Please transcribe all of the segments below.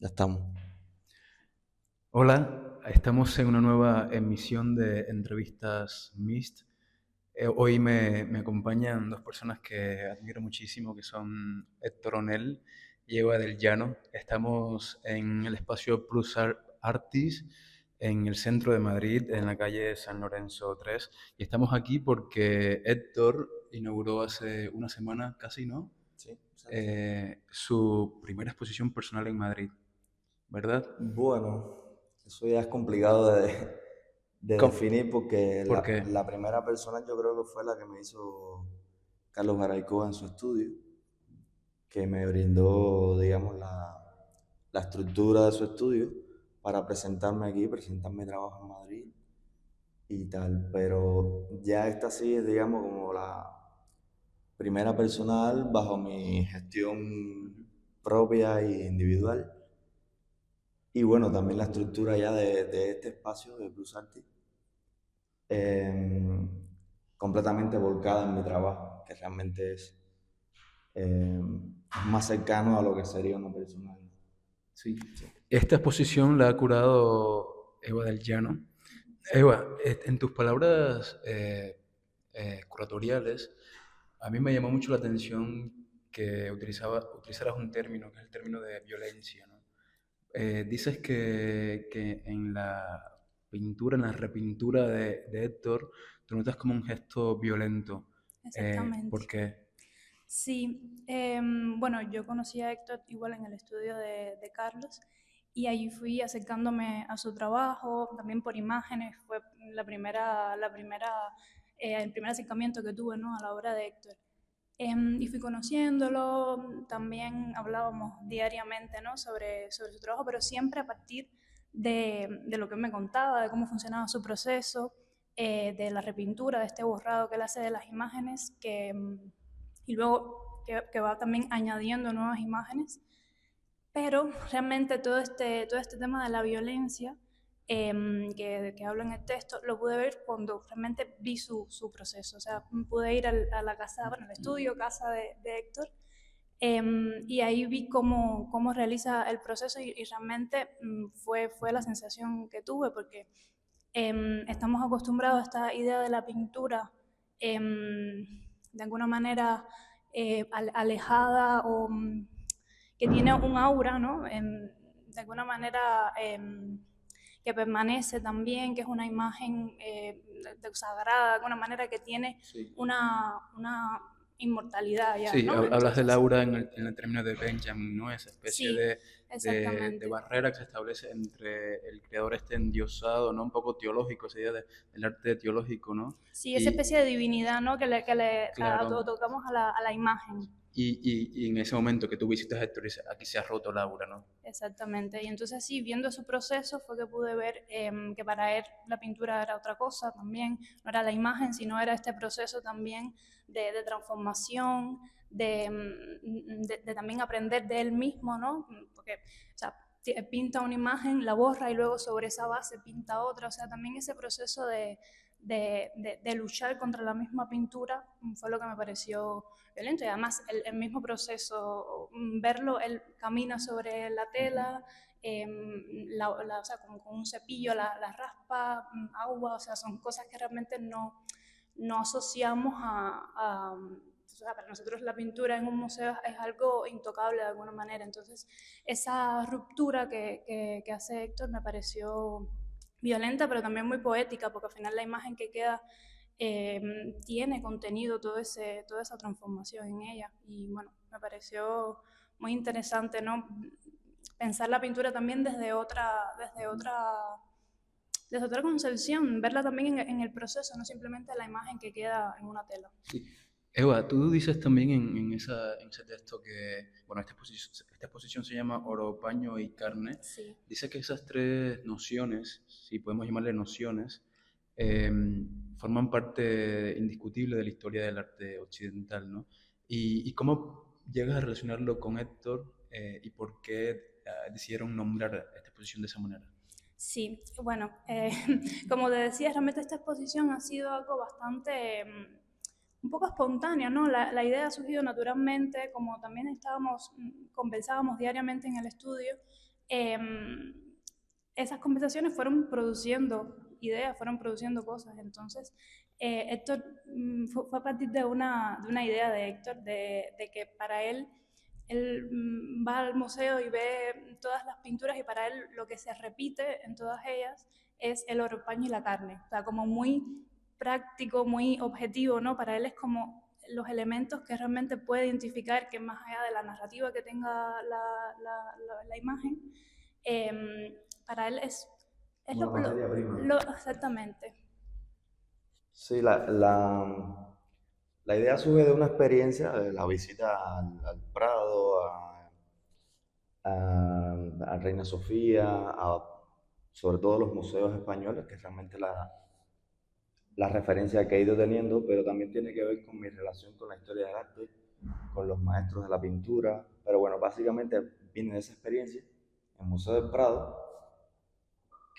Ya estamos. Hola, estamos en una nueva emisión de entrevistas Mist. Hoy me acompañan dos personas que admiro muchísimo, que son Héctor Onel y Eva del Llano. Estamos en el espacio Artis, en el centro de Madrid, en la calle San Lorenzo 3. Y estamos aquí porque Héctor inauguró hace una semana, casi, ¿no? Sí, exacto. Su primera exposición personal en Madrid, ¿verdad? Bueno, eso ya es complicado de ¿Cómo? definir porque ¿Por la, qué? la primera persona yo creo que fue la que me hizo Carlos Garaicó en su estudio, que me brindó, digamos, la estructura de su estudio para presentarme aquí, presentar mi trabajo en Madrid y tal. Pero ya esta sí es, digamos, como la primera personal bajo mi gestión propia e individual. Y bueno, también la estructura ya de este espacio de Plus Arti, eh, completamente volcada en mi trabajo, que realmente es eh, más cercano a lo que sería una persona. Sí. Sí. Esta exposición la ha curado Eva del Llano. Eva, en tus palabras curatoriales, a mí me llamó mucho la atención que utilizaras un término, que es el término de violencia, ¿no? Dices que en la pintura, en la repintura de Héctor, tú notas como un gesto violento. ¿Por Exactamente. qué? Sí, bueno, yo conocí a Héctor igual en el estudio de Carlos y ahí fui acercándome a su trabajo, también por imágenes, fue el primer acercamiento que tuve, ¿no?, a la obra de Héctor. Y fui conociéndolo, también hablábamos diariamente, ¿no?, sobre su trabajo, pero siempre a partir de lo que él me contaba, de cómo funcionaba su proceso, de la repintura, de este borrado que él hace de las imágenes, y luego que va también añadiendo nuevas imágenes. Pero realmente todo este tema de la violencia que hablo en el texto, lo pude ver cuando realmente vi su proceso. O sea, pude ir a la casa, bueno, al estudio, casa de Héctor, y ahí vi cómo realiza el proceso y realmente fue la sensación que tuve, porque estamos acostumbrados a esta idea de la pintura de alguna manera alejada o que tiene un aura, ¿no? De alguna manera que permanece también, que es una imagen sagrada, de alguna manera que tiene Sí. una inmortalidad ya, Sí, ¿no? hablas de Entonces, Laura en el término de Benjamin, ¿no? Esa especie sí, de exactamente. barrera que se establece entre el creador este endiosado, ¿no? Un poco teológico, esa idea del arte teológico, ¿no? Sí, esa especie de Y divinidad, ¿no?, que le claro, otorgamos a la imagen. y en ese momento que tú visitas a Héctor, dices, aquí se ha roto Laura, ¿no? Exactamente. Y entonces sí, viendo su proceso fue que pude ver que para él la pintura era otra cosa también, no era la imagen, sino era este proceso también de transformación, de también aprender de él mismo, ¿no? Porque, o sea, pinta una imagen, la borra y luego sobre esa base pinta otra, o sea, también ese proceso de luchar contra la misma pintura fue lo que me pareció violento. Y además el mismo proceso, verlo, él camina sobre la tela, o sea, con un cepillo la raspa, agua, o sea, son cosas que realmente no asociamos o sea, para nosotros la pintura en un museo es algo intocable de alguna manera. Entonces, esa ruptura que hace Héctor me pareció violenta, pero también muy poética, porque al final la imagen que queda tiene contenido toda esa transformación en ella. Y bueno, me pareció muy interesante, ¿no?, pensar la pintura también desde otra concepción, verla también en el proceso, no simplemente la imagen que queda en una tela. Sí. Eva, tú dices también en ese texto que, bueno, esta exposición se llama Oro, Paño y Carne. Sí. Dice que esas tres nociones, si podemos llamarle nociones, forman parte indiscutible de la historia del arte occidental, ¿no? ¿Y cómo llegas a relacionarlo con Héctor y por qué decidieron nombrar esta exposición de esa manera? Sí, bueno, como te decía, realmente esta exposición ha sido algo bastante, un poco espontánea, ¿no? La idea ha surgido naturalmente, como también conversábamos diariamente en el estudio, esas conversaciones fueron produciendo ideas, fueron produciendo cosas. Entonces, Héctor, fue a partir de una idea de Héctor, de que para él va al museo y ve todas las pinturas y para él lo que se repite en todas ellas es el oro, el paño y la carne. O sea, como muy práctico, muy objetivo, ¿no? Para él es como los elementos que realmente puede identificar, que más allá de la narrativa que tenga la imagen, para él es Una materia prima. exactamente. Sí, la idea surge de una experiencia, de la visita al Prado, a Reina Sofía, sobre todo los museos españoles, que es realmente la referencia que he ido teniendo, pero también tiene que ver con mi relación con la historia del arte, con los maestros de la pintura. Pero bueno, básicamente viene de esa experiencia en el Museo del Prado,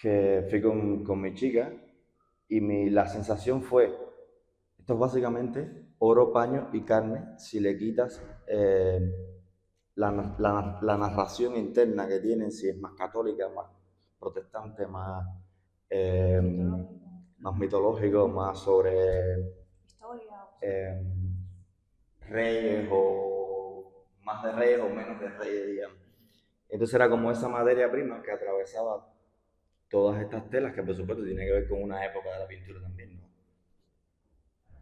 que fui con mi chica y la sensación fue, esto es básicamente oro, paño y carne si le quitas la narración interna que tienen, si es más católica, más protestante, eh, más mitológico, más sobre eh, reyes o más de reyes o menos de reyes, digamos. Entonces era como esa materia prima que atravesaba todas estas telas, que por supuesto tiene que ver con una época de la pintura también, ¿no?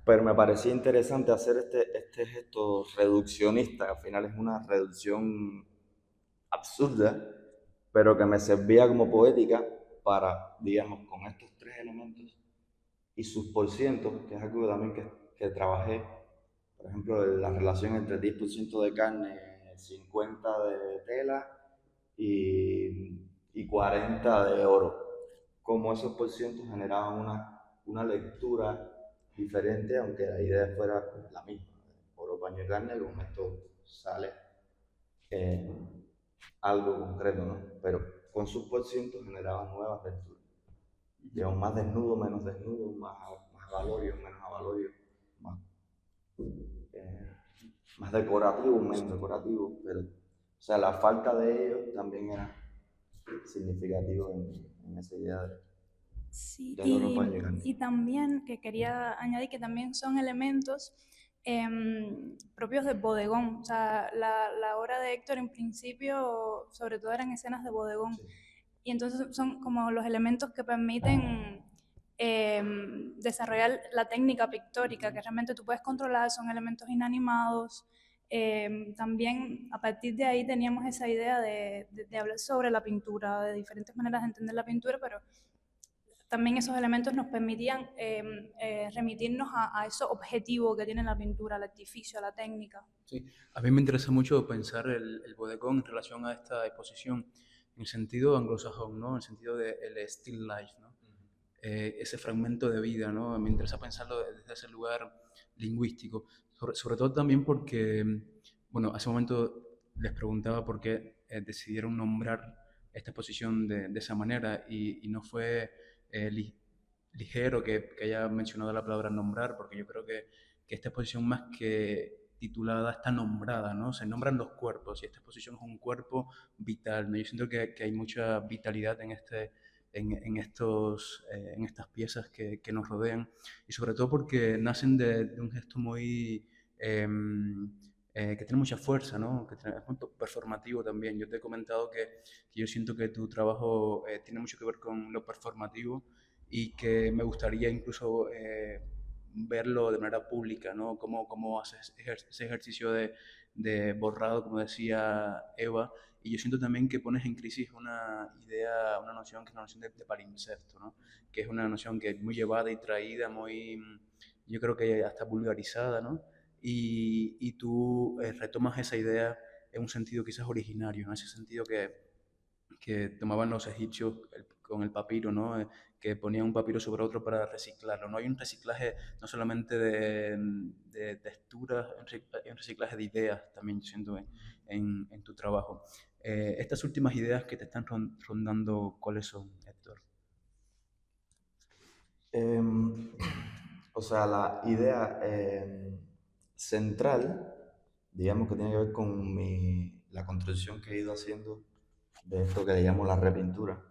Pero me parecía interesante hacer este gesto reduccionista, que al final es una reducción absurda, pero que me servía como poética para, digamos, con estos tres elementos y sus porcientos, que es algo también que trabajé, por ejemplo, la relación entre 10% de carne, 50 de tela y 40 de oro, como esos porcientos generaban una lectura diferente, aunque la idea fuera la misma, oro, paño y carne, con esto sale eh, algo concreto, ¿no? Pero con sus porcientos generaban nuevas lecturas. Digamos, más desnudo, menos desnudo, más avalorio, menos avalorio, más, eh, más decorativo, menos decorativo, pero, o sea, la falta de ello también era significativo en esa idea Sí, del oro, paño y carne. y también que quería añadir que también son elementos propios del bodegón. O sea, la obra de Héctor en principio, sobre todo eran escenas de bodegón. Sí. Y entonces son como los elementos que permiten desarrollar la técnica pictórica, que realmente tú puedes controlar, son elementos inanimados. También a partir de ahí teníamos esa idea de hablar sobre la pintura, de diferentes maneras de entender la pintura, pero también esos elementos nos permitían remitirnos a eso objetivo que tiene la pintura, al artificio, a la técnica. Sí, a mí me interesa mucho pensar el bodegón en relación a esta exposición en el sentido anglosajón, ¿no? En el sentido de el still life, ¿no? Ese fragmento de vida, ¿no? Me interesa pensarlo desde ese lugar lingüístico, sobre todo también porque, bueno, hace un momento les preguntaba por qué decidieron nombrar esta exposición de esa manera y no fue ligero que haya mencionado la palabra nombrar, porque yo creo que esta exposición más que titulada está nombrada, ¿no? Se nombran los cuerpos y esta exposición es un cuerpo vital, ¿no? Yo siento que hay mucha vitalidad en estas piezas que nos rodean y sobre todo porque nacen de un gesto muy... que tiene mucha fuerza, ¿no? Es muy performativo también. Yo te he comentado que yo siento que tu trabajo tiene mucho que ver con lo performativo y que me gustaría incluso verlo de manera pública, ¿no? Cómo haces ese ejercicio de borrado, como decía Eva, y yo siento también que pones en crisis una idea, una noción que es la noción de palimpsesto, ¿no? Que es una noción que es muy llevada y traída, muy, yo creo que hasta vulgarizada, ¿no? Y tú retomas esa idea en un sentido quizás originario, ¿no? Ese sentido que tomaban los egipcios con el papiro, ¿no? Que ponían un papiro sobre otro para reciclarlo. No hay un reciclaje no solamente de texturas, hay un reciclaje de ideas también, siento, en tu trabajo. Estas últimas ideas que te están rondando, ¿cuáles son, Héctor? O sea, la idea central, digamos que tiene que ver con la construcción que he ido haciendo de esto que le llamo la repintura,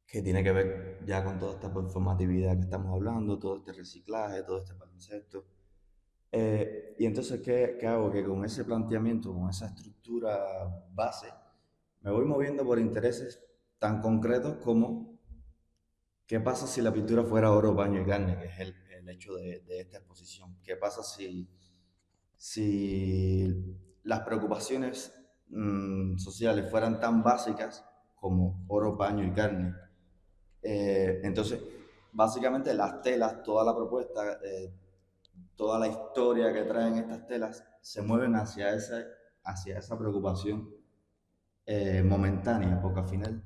que tiene que ver ya con toda esta performatividad que estamos hablando, todo este reciclaje, todo este palincesto. Y entonces, ¿qué hago? Que con ese planteamiento, con esa estructura base, me voy moviendo por intereses tan concretos como ¿qué pasa si la pintura fuera oro, paño y carne, que es el hecho de esta exposición? ¿Qué pasa si las preocupaciones sociales fueran tan básicas como oro, paño y carne? Entonces, básicamente las telas, toda la propuesta, toda la historia que traen estas telas se mueven hacia esa preocupación momentánea, porque al final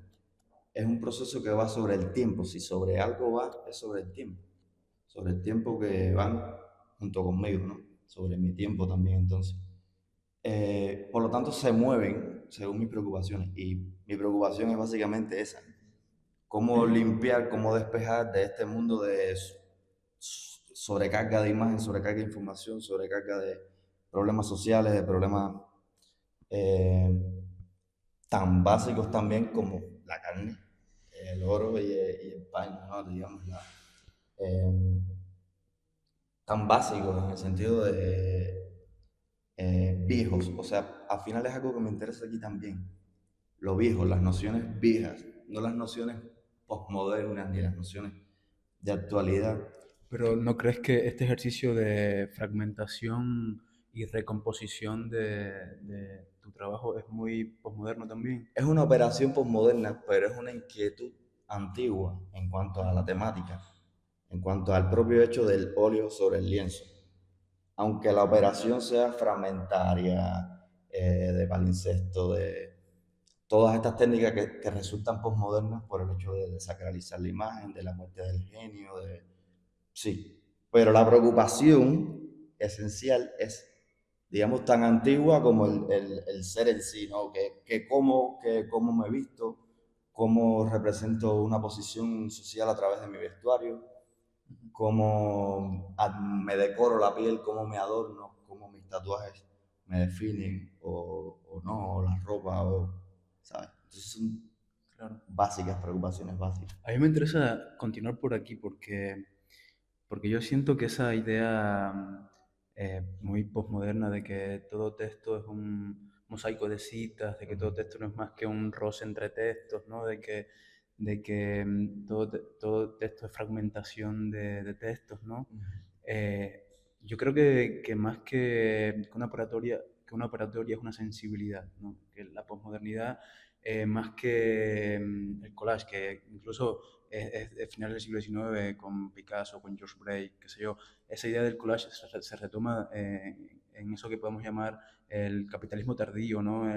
es un proceso que va sobre el tiempo. Si sobre algo va, es sobre el tiempo que van junto conmigo, ¿no? Sobre mi tiempo también, entonces. Por lo tanto, se mueven según mis preocupaciones y mi preocupación es básicamente esa. Cómo limpiar, cómo despejar de este mundo de sobrecarga de imagen, sobrecarga de información, sobrecarga de problemas sociales, de problemas eh, tan básicos también como la carne, el oro y el paño, ¿no? Digamos, eh, tan básicos en el sentido de viejos. O sea, al final es algo que me interesa aquí también. Lo viejo, las nociones viejas, no las nociones postmodernas ni las nociones de actualidad. Pero ¿no crees que este ejercicio de fragmentación y recomposición de tu trabajo es muy posmoderno también? Es una operación postmoderna, pero es una inquietud antigua en cuanto a la temática, en cuanto al propio hecho del óleo sobre el lienzo. Aunque la operación sea fragmentaria, de palincesto, de todas estas técnicas que resultan posmodernas por el hecho de desacralizar la imagen, de la muerte del genio, sí. Pero la preocupación esencial es, digamos, tan antigua como el ser en sí, ¿no? Que cómo me he visto, cómo represento una posición social a través de mi vestuario, cómo me decoro la piel, cómo me adorno, cómo mis tatuajes me definen o no, o la ropa, ¿sabes? Entonces son Claro. básicas, preocupaciones básicas. A mí me interesa continuar por aquí porque yo siento que esa idea muy posmoderna de que todo texto es un mosaico de citas, de que todo texto no es más que un roce entre textos, ¿no? De que todo texto es fragmentación de textos, ¿no? Eh, yo creo que más que una operatoria es una sensibilidad, ¿no? Que la posmodernidad, más que el collage, que incluso es de finales del siglo XIX con Picasso, con George Braque, qué sé yo, esa idea del collage se retoma en eso que podemos llamar el capitalismo tardío, ¿no?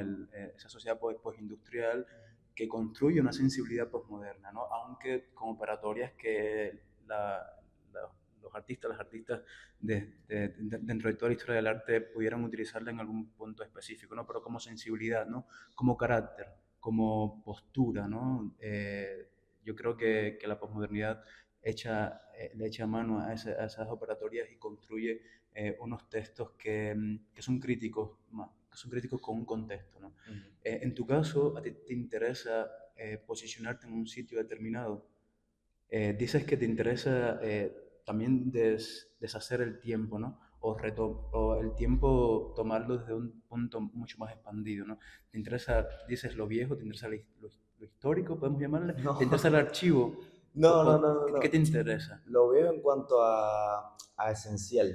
Esa sociedad postindustrial que construye una sensibilidad posmoderna, ¿no? Aunque con operatorias que los artistas, las artistas dentro de toda la historia del arte pudieran utilizarla en algún punto específico, ¿no? Pero como sensibilidad, ¿no? Como carácter, como postura, ¿no? Yo creo que la posmodernidad le echa mano a esas operatorias y construye unos textos que son críticos, que son críticos con un contexto, ¿no? En tu caso, ¿a ti te interesa posicionarte en un sitio determinado? Dices que te interesa también deshacer el tiempo, ¿no? O el tiempo tomarlo desde un punto mucho más expandido, ¿no? Te interesa, dices lo viejo, te interesa lo histórico, podemos llamarle, No, te interesa el archivo. no, no, no, no, ¿Qué no. te interesa? Lo veo en cuanto a esencial,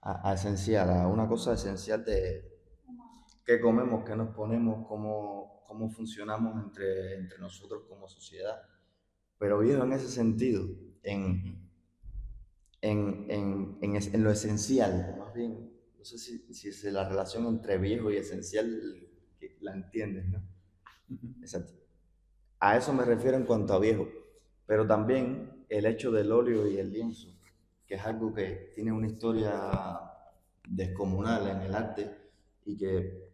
a esencial, a una cosa esencial de qué comemos, qué nos ponemos, cómo funcionamos entre nosotros como sociedad. Pero viejo en ese sentido, Ujú, en lo esencial, más bien, no sé si es la relación entre viejo y esencial que la entiendes, ¿no? ujú. Exacto. A eso me refiero en cuanto a viejo, pero también el hecho del óleo y el lienzo, que es algo que tiene una historia descomunal en el arte y que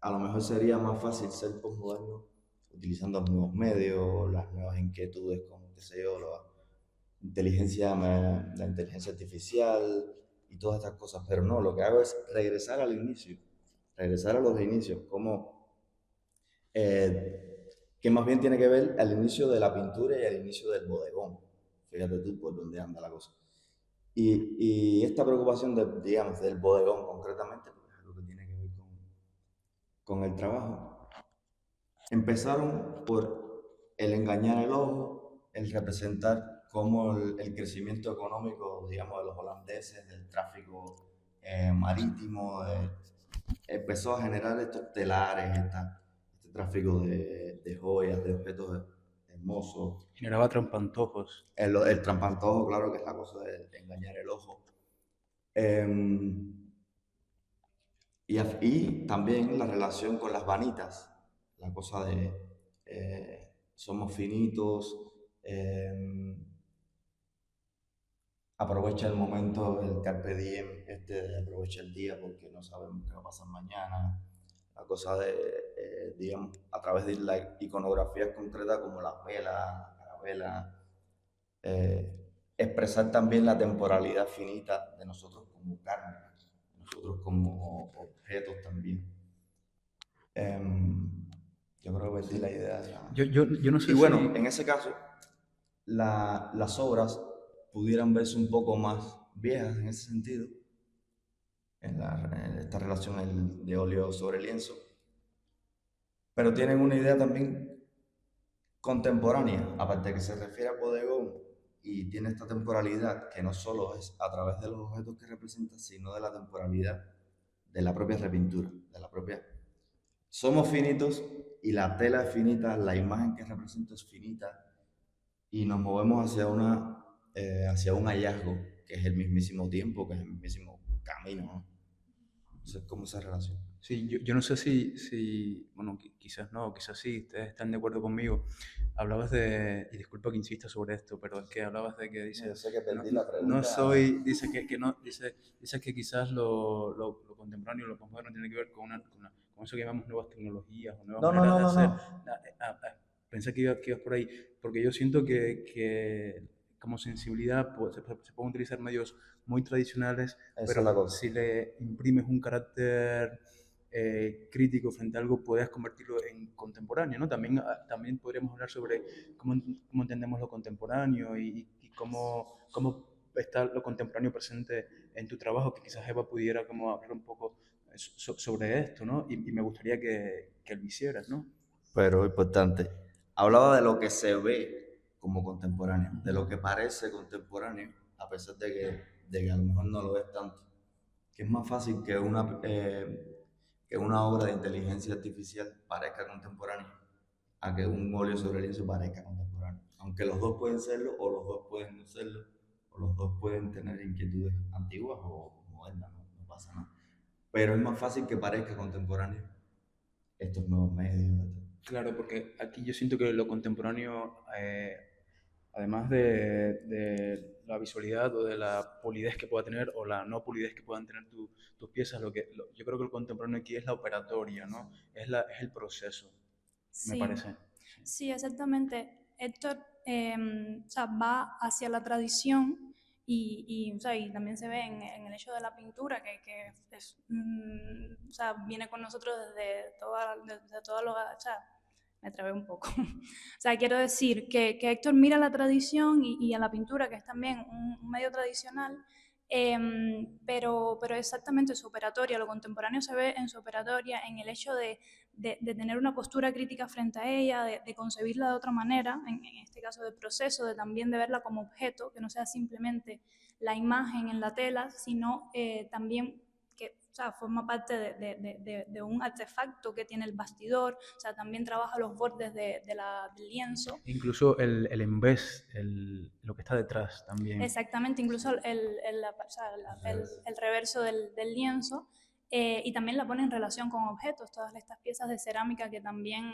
a lo mejor sería más fácil ser postmoderno utilizando los nuevos medios, las nuevas inquietudes como, qué sé yo, la inteligencia artificial y todas estas cosas, pero no, lo que hago es regresar al inicio, regresar a los inicios, cómo que más bien tiene que ver al inicio de la pintura y al inicio del bodegón. Fíjate tú por dónde anda la cosa. Y esta preocupación, digamos, del bodegón concretamente, porque es algo que tiene que ver con el trabajo, empezaron por el engañar el ojo, el representar cómo el crecimiento económico, digamos, de los holandeses, del tráfico marítimo, empezó a generar estos telares, este tráfico de joyas, de objetos hermosos. Generaba trampantojos. El trampantojo, claro, que es la cosa de engañar el ojo. Y también la relación con las vanitas, la cosa de somos finitos, aprovecha el momento, el carpe diem, aprovecha el día porque no sabemos qué va a pasar mañana, la cosa de, digamos, a través de la iconografía concreta como las velas, la carabela, expresar también la temporalidad finita de nosotros como carne, de nosotros como objetos también. Yo creo que perdí la idea ya. Yo no sé Y bueno, si... en ese caso, las obras pudieran verse un poco más viejas en ese sentido, en esta relación de óleo sobre lienzo, pero tienen una idea también contemporánea, aparte de que se refiere a bodegón y tiene esta temporalidad que no solo es a través de los objetos que representa, sino de la temporalidad de la propia repintura, de la propia... Somos finitos y la tela es finita, la imagen que represento es finita y nos movemos hacia un hallazgo que es el mismísimo tiempo, que es el mismísimo camino, ¿no? Entonces, ¿cómo esa relación? Sí, yo no sé si bueno, quizás no, quizás sí, ustedes están de acuerdo conmigo. Hablabas de, y disculpa que insista sobre esto, pero es que hablabas de que Yo dices, sé que no, perdí la no pregunta. soy, dice que no, dice que quizás lo contemporáneo, lo posmoderno tiene que ver con eso que llamamos nuevas tecnologías o nuevas No, no, maneras no, de no, hacer. no. Pensé que ibas por ahí, porque yo siento que como sensibilidad pues, se pueden utilizar medios muy tradicionales, Esa es la pero cosa. si le imprimes un carácter crítico frente a algo, puedes convertirlo en contemporáneo, ¿no? También podríamos hablar sobre cómo entendemos lo contemporáneo y cómo está lo contemporáneo presente en tu trabajo, que quizás Eva pudiera como hablar un poco sobre esto, ¿no? Y me gustaría que lo hicieras, ¿no? Pero importante, hablaba de lo que se ve como contemporáneo, de lo que parece contemporáneo, a pesar de que a lo mejor no lo es tanto. Que es más fácil que una obra de inteligencia artificial parezca contemporánea a que un óleo sobre lienzo parezca contemporáneo. Aunque los dos pueden serlo, o los dos pueden no serlo, o los dos pueden tener inquietudes antiguas o modernas, no pasa nada. Pero es más fácil que parezca contemporáneo estos nuevos medios. Claro, porque aquí yo siento que lo contemporáneo, además de la visualidad o de la polidez que pueda tener o la no polidez que puedan tener tus piezas, yo creo que lo contemporáneo aquí es la operatoria, ¿no? Es el proceso, me Sí, parece. sí, exactamente. Héctor o sea, va hacia la tradición o sea, y también se ve en el hecho de la pintura que es, o sea, viene con nosotros desde todos los... O sea, me trabé un poco. O sea, quiero decir que Héctor mira la tradición y a la pintura, que es también un medio tradicional, pero exactamente su operatoria, lo contemporáneo se ve en su operatoria, en el hecho de tener una postura crítica frente a ella, de concebirla de otra manera, en este caso del proceso, de también de verla como objeto, que no sea simplemente la imagen en la tela, sino también que o sea, forma parte de un artefacto que tiene el bastidor, o sea, también trabaja los bordes del lienzo. Incluso el embés, lo que está detrás también. Exactamente, incluso o sea, el reverso del lienzo. Y también la pone en relación con objetos, todas estas piezas de cerámica que también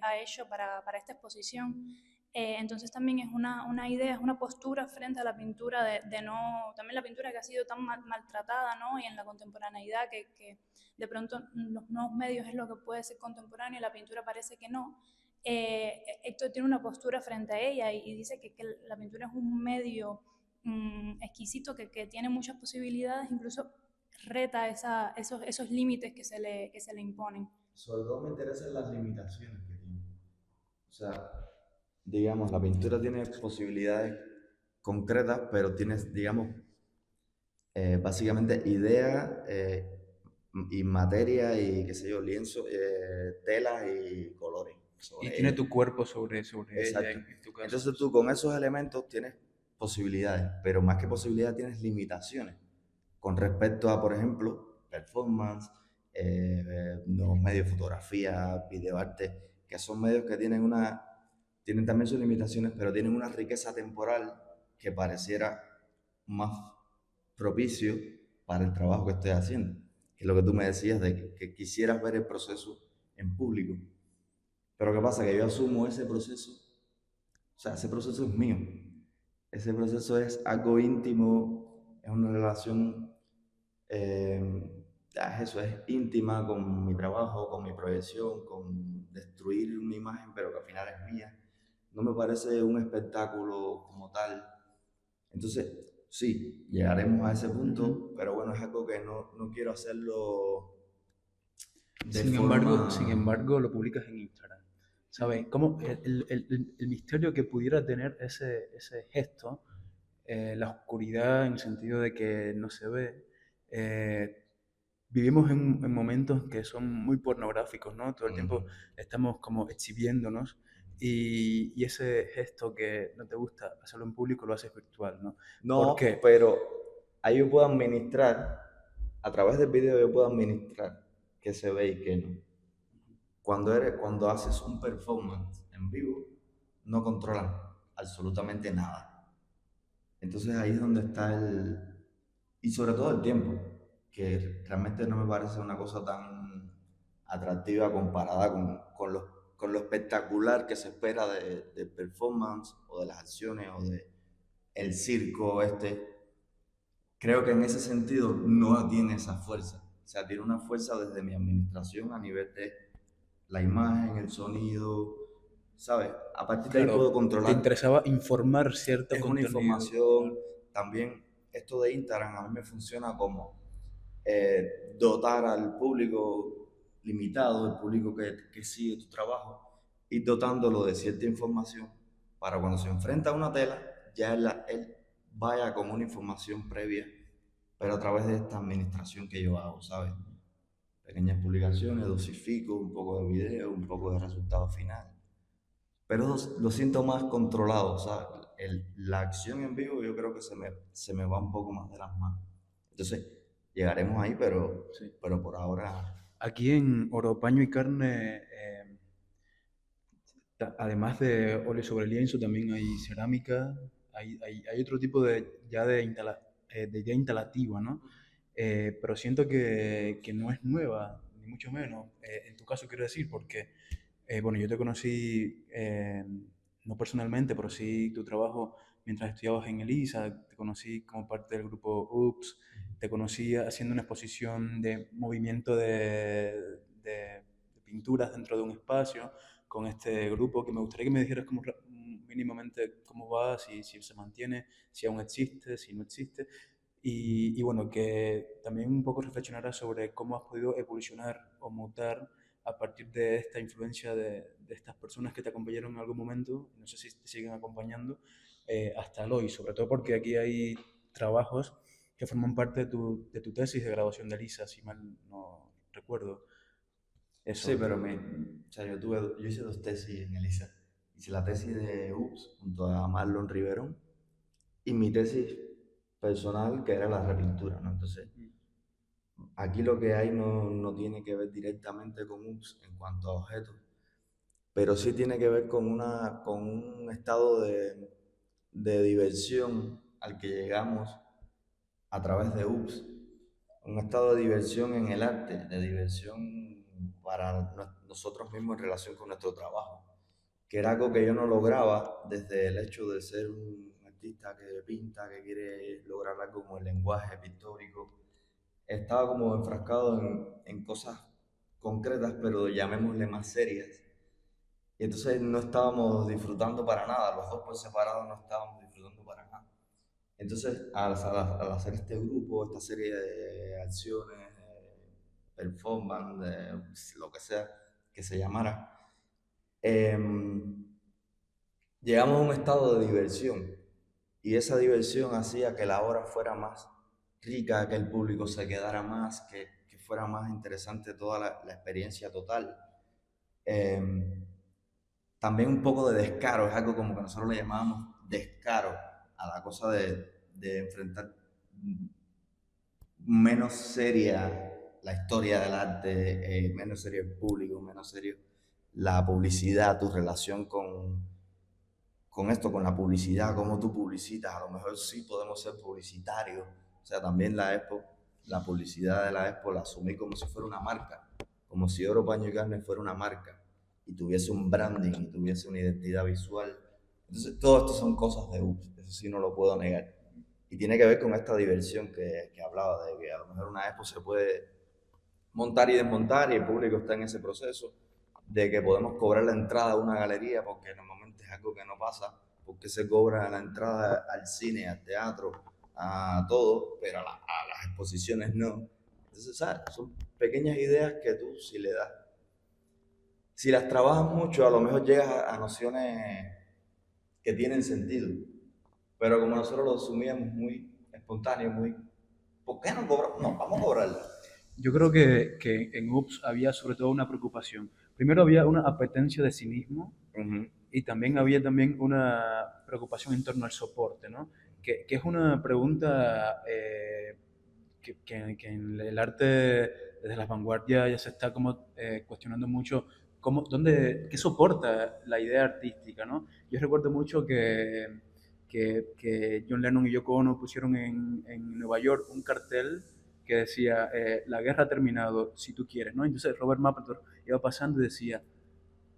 ha hecho para esta exposición. Entonces también es una idea, es una postura frente a la pintura de no, también la pintura que ha sido tan maltratada, ¿no? Y en la contemporaneidad que de pronto los nuevos medios es lo que puede ser contemporáneo y la pintura parece que no. Héctor tiene una postura frente a ella y dice que la pintura es un medio exquisito que tiene muchas posibilidades, incluso reta esos límites que se le imponen. sobre todo me interesan las limitaciones que tiene. O sea, digamos, la pintura tiene posibilidades concretas, pero tienes, digamos, básicamente idea y materia y, qué sé yo, lienzo, telas y colores Y sobre tiene ellas. tu cuerpo sobre ella, Exacto. en tu caso. Entonces tú con esos elementos tienes posibilidades, pero más que posibilidades tienes limitaciones con respecto a, por ejemplo, performance, nuevos medios, fotografía, videoarte, que son medios que tienen también sus limitaciones, pero tienen una riqueza temporal que pareciera más propicio para el trabajo que estoy haciendo, que es lo que tú me decías de que quisieras ver el proceso en público. Pero ¿qué pasa? Que yo asumo ese proceso, o sea, ese proceso es mío. Ese proceso es algo íntimo, es una relación, eso es íntima con mi trabajo, con mi proyección, con destruir una imagen, pero que al final es mía. No me parece un espectáculo como tal. Entonces, sí, llegaremos a ese punto, pero bueno, es algo que no quiero hacerlo de forma... Sin embargo, lo publicas en Instagram. ¿Sabes? Como el misterio que pudiera tener ese gesto, la oscuridad en el sentido de que no se ve, eh, vivimos en momentos que son muy pornográficos, ¿no? Todo el tiempo Ujú. estamos como exhibiéndonos y ese gesto que no te gusta hacerlo en público lo haces virtual, ¿no? ¿Por No, qué? pero ahí yo puedo administrar, a través del video yo puedo administrar qué se ve y qué no. Cuando haces un performance en vivo, no controlas absolutamente nada. Entonces ahí es donde está y sobre todo el tiempo, que realmente no me parece una cosa tan atractiva comparada con lo espectacular que se espera del performance o de las acciones o de el circo este. Creo que en ese sentido no tiene esa fuerza. O sea, tiene una fuerza desde mi administración a nivel de la imagen, el sonido, ¿sabes? A partir de ahí puedo Claro, te controlar. interesaba informar cierto Es una contenido. información, también esto de Instagram a mí me funciona como dotar al público limitado, el público que sigue tu trabajo, y dotándolo de cierta información para cuando se enfrenta a una tela, ya él vaya con una información previa, pero a través de esta administración que yo hago, ¿sabes? Pequeñas publicaciones, dosifico un poco de video, un poco de resultado final, pero lo siento más controlado, ¿sabes? La acción en vivo yo creo que se me va un poco más de las manos. Entonces, llegaremos ahí, Sí. pero por ahora... Aquí en Oro, Paño y Carne, además de óleo sobre lienzo, también hay cerámica, hay otro tipo de ya instalativa, ¿no? Pero siento que no es nueva, ni mucho menos. En tu caso quiero decir, porque, bueno, yo te conocí, no personalmente, pero sí tu trabajo mientras estudiabas en ELISA, te conocí como parte del grupo UPS, te conocí haciendo una exposición de movimiento de pinturas dentro de un espacio con este grupo, que me gustaría que me dijeras como mínimamente cómo va, si se mantiene, si aún existe, si no existe, y bueno, que también un poco reflexionaras sobre cómo has podido evolucionar o mutar a partir de esta influencia de estas personas que te acompañaron en algún momento, no sé si te siguen acompañando, hasta el hoy, sobre todo porque aquí hay trabajos que forman parte de tu tesis de graduación de Elisa, si mal no recuerdo. Sí, Eso. pero o sea, yo hice dos tesis en ELISA. Hice la tesis de UPS junto a Marlon Riverón y mi tesis personal que era la repintura, ¿no? Entonces, aquí lo que hay no tiene que ver directamente con UPS en cuanto a objetos, pero sí tiene que ver con un estado de diversión al que llegamos a través de UPS, un estado de diversión en el arte, de diversión para nosotros mismos en relación con nuestro trabajo, que era algo que yo no lograba desde el hecho de ser un artista que pinta, que quiere lograr algo como el lenguaje pictórico. Estaba como enfrascado en cosas concretas, pero llamémosle más serias. Y entonces no estábamos disfrutando para nada, los dos por separado no estábamos disfrutando para nada. Entonces, al hacer este grupo, esta serie de acciones, performance, lo que sea que se llamara, em, llegamos a un estado de diversión y esa diversión hacía que la obra fuera más rica, que el público se quedara más, que fuera más interesante toda la experiencia total. Em, También un poco de descaro, es algo como que nosotros le llamábamos descaro a la cosa de enfrentar menos seria la historia del arte, menos serio el público, menos serio la publicidad, tu relación con esto, con la publicidad, cómo tú publicitas. A lo mejor sí podemos ser publicitarios. O sea, también la Expo, la publicidad de la Expo la asumí como si fuera una marca, como si Oro, Paño y Carne fuera una marca y tuviese un branding y tuviese una identidad visual. Entonces, todo esto son cosas de UPS, eso sí no lo puedo negar. Y tiene que ver con esta diversión que hablaba, de que a lo mejor una Expo se puede montar y desmontar y el público está en ese proceso, de que podemos cobrar la entrada a una galería, porque normalmente es algo que no pasa, porque se cobra la entrada al cine, al teatro, a todo, pero a las exposiciones no. Entonces, ¿sabes? Son pequeñas ideas que tú, si las trabajas mucho, a lo mejor llegas a nociones que tienen sentido. Pero como nosotros lo asumíamos muy espontáneo, muy, ¿por qué no cobramos? No, vamos a cobrarla. Yo creo que en UPS había sobre todo una preocupación. Primero había una apetencia de cinismo y también había también una preocupación en torno al soporte, ¿no? Que es una pregunta que en el arte desde las vanguardias ya se está como cuestionando mucho qué soporta la idea artística, ¿no? Yo recuerdo mucho que John Lennon y Yoko Ono pusieron en Nueva York un cartel que decía, la guerra ha terminado, si tú quieres, ¿no? Entonces Robert Mapplethorpe iba pasando y decía,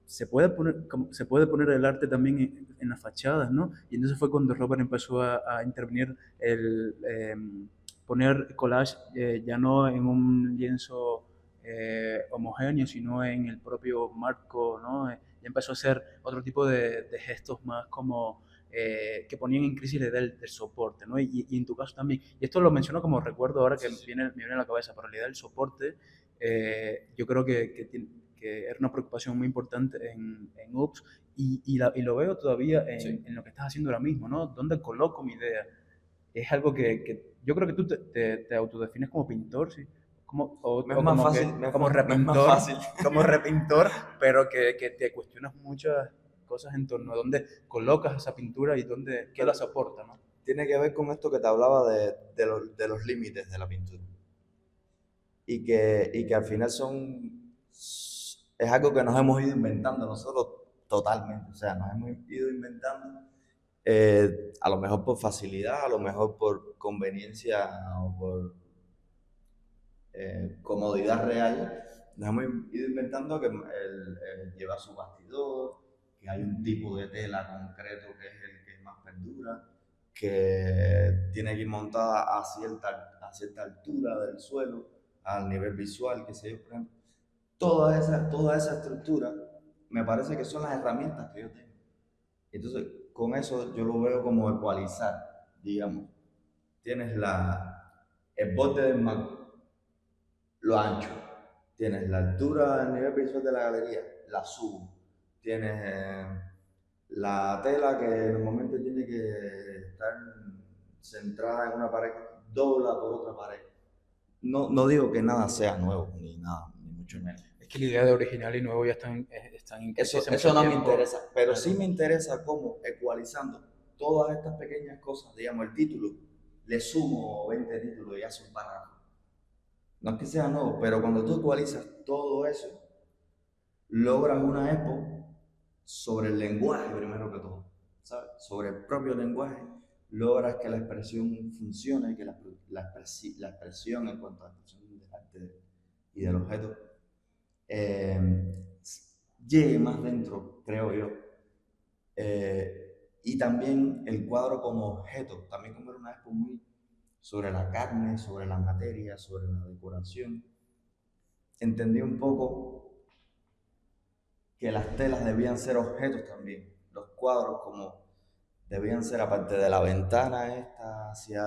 se puede poner el arte también en las fachadas, ¿no? Y entonces fue cuando Robert empezó a intervenir poner collage ya no en un lienzo homogéneo, sino en el propio marco, ¿no? Ya empezó a hacer otro tipo de gestos más como que ponían en crisis la idea del soporte, ¿no? Y en tu caso también. Y esto lo menciono como recuerdo ahora que me viene a la cabeza, pero la idea del soporte, yo creo que era una preocupación muy importante en UPS y lo veo todavía en lo que estás haciendo ahora mismo, ¿no? ¿Dónde coloco mi idea? Es algo que yo creo que tú te autodefines como pintor, ¿sí? Me es más fácil, como me es más repintor, fácil. como repintor, pero que te cuestionas muchas cosas en torno a dónde colocas esa pintura y qué la soporta, ¿no? Tiene que ver con esto que te hablaba de los límites de la pintura. Y que al final es algo que nos hemos ido inventando nosotros totalmente. O sea, nos hemos ido inventando, a lo mejor por facilidad, a lo mejor por conveniencia o por comodidad real. Nos hemos ido inventando que lleva su bastidor, que hay un tipo de tela concreto que es el que más perdura, que tiene que ir montada a cierta altura del suelo, al nivel visual, que sé yo, por ejemplo. Toda esa estructura me parece que son las herramientas que yo tengo. Entonces, con eso yo lo veo como ecualizar, digamos. Tienes el bote del marco, lo ancho. Tienes la altura del nivel visual de la galería, la subo. Tienes la tela que normalmente tiene que estar centrada en una pared, dobla por otra pared. No digo que nada sea nuevo, ni nada, ni mucho menos. Es que la idea de original y nuevo ya están en crisis Eso no me tiempo. interesa, pero sí me interesa cómo ecualizando todas estas pequeñas cosas, digamos el título, le sumo 20 títulos y hace un párrafo. No es que sea nuevo, pero cuando tú ecualizas todo eso, logras una expo sobre el lenguaje primero que todo, ¿sabes? Sobre el propio lenguaje, logras que la expresión funcione, que la expresión en cuanto a la expresión del arte y del objeto llegue más dentro, creo yo. Y también el cuadro como objeto, también como era una expo muy sobre la carne, sobre la materia, sobre la decoración, entendí un poco que las telas debían ser objetos también, los cuadros como debían ser, aparte de la ventana esta hacia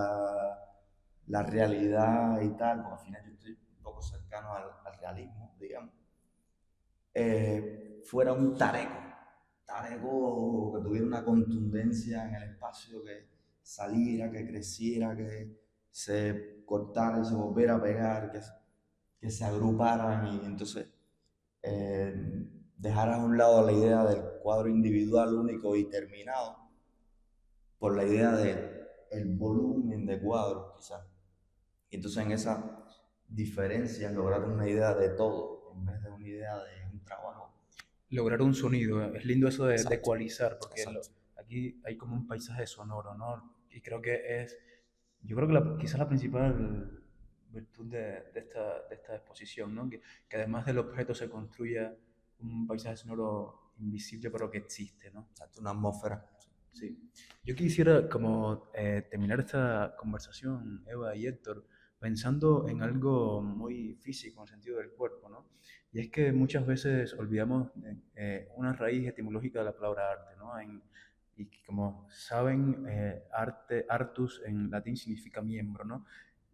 la realidad y tal, porque al final yo estoy poco cercano al realismo, digamos, fuera un tareco que tuviera una contundencia en el espacio, que saliera, que creciera, que se cortara y se volviera a pegar, que se agruparan y entonces dejar a un lado la idea del cuadro individual único y terminado por la idea del volumen de cuadros, quizás. Y entonces en esa diferencia lograr una idea de todo en vez de una idea de un trabajo. Lograr un sonido, es lindo eso de Exacto. ecualizar, porque Exacto. aquí hay como un paisaje sonoro, ¿no? Y creo que yo creo que quizás la principal virtud de esta exposición, ¿no? Que además del objeto se construya un paisaje sonoro invisible, pero que existe, ¿no? Exacto, una atmósfera. Sí. Yo quisiera como terminar esta conversación, Eva y Héctor, pensando en algo muy físico, en el sentido del cuerpo, ¿no? Y es que muchas veces olvidamos una raíz etimológica de la palabra arte, ¿no? Y que como saben, artus en latín significa miembro, ¿no?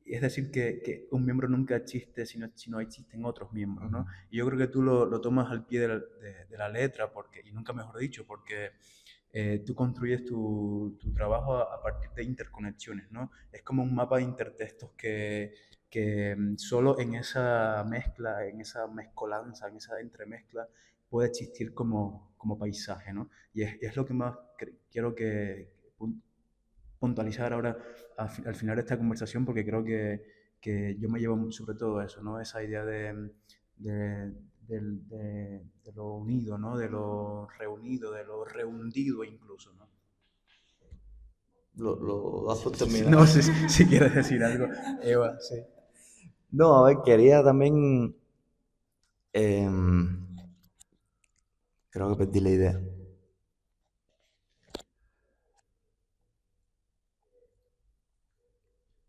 Es decir, que un miembro nunca existe si no existen otros miembros, ¿no? Y yo creo que tú lo tomas al pie de la letra, y nunca mejor dicho, porque tú construyes tu trabajo a partir de interconexiones, ¿no? Es como un mapa de intertextos que solo en esa mezcla, en esa mezcolanza, en esa entremezcla, puede existir como paisaje, ¿no? Y es lo que más quiero puntualizar ahora al final de esta conversación, porque creo que yo me llevo sobre todo eso, ¿no? Esa idea de, de lo unido, ¿no? De lo reunido, de lo rehundido incluso, ¿no? Lo das por terminado. No sé si quieres decir algo, Eva, sí. No, a ver, quería también... em, creo que perdí la idea.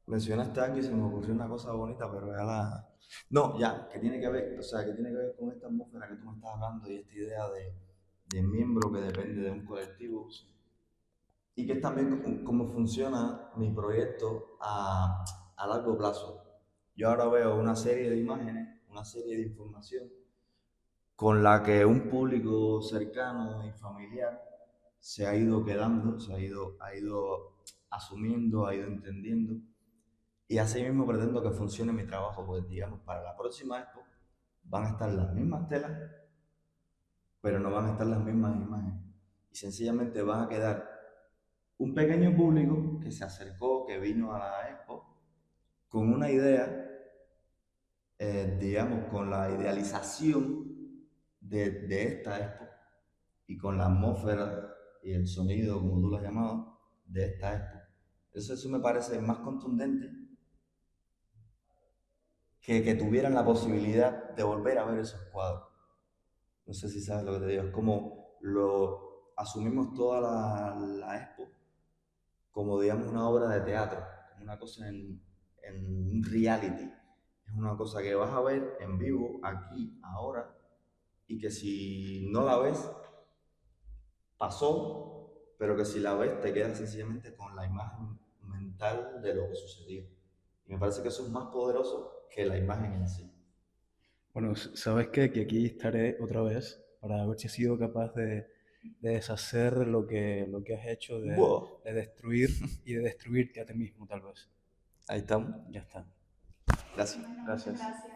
Mencionaste algo y se me ocurrió una cosa bonita, pero ya la... No, ya, que tiene que ver, o sea, que tiene que ver con esta atmósfera que tú me estás hablando y esta idea de miembro que depende de un colectivo. Y que es también cómo funciona mi proyecto a largo plazo. Yo ahora veo una serie de imágenes, una serie de información con la que un público cercano y familiar se ha ido quedando, ha ido asumiendo, ha ido entendiendo. Y así mismo pretendo que funcione mi trabajo, pues digamos, para la próxima expo van a estar las mismas telas, pero no van a estar las mismas imágenes. Y sencillamente van a quedar un pequeño público que se acercó, que vino a la expo, con una idea, digamos, con la idealización de esta expo y con la atmósfera y el sonido, como tú lo has llamado, de esta expo. Eso me parece más contundente que tuvieran la posibilidad de volver a ver esos cuadros. No sé si sabes lo que te digo, es como asumimos toda la expo como, digamos, una obra de teatro, una cosa en un reality. Es una cosa que vas a ver en vivo, aquí, ahora, y que si no la ves, pasó, pero que si la ves te quedas sencillamente con la imagen mental de lo que sucedió. Y me parece que eso es más poderoso que la imagen en sí. Bueno, sabes qué? Que aquí estaré otra vez para ver si has sido capaz de deshacer lo que has hecho, Wow. de destruir y de destruirte a ti mismo, tal vez. Ahí estamos. Ya está. Gracias. Gracias. Gracias.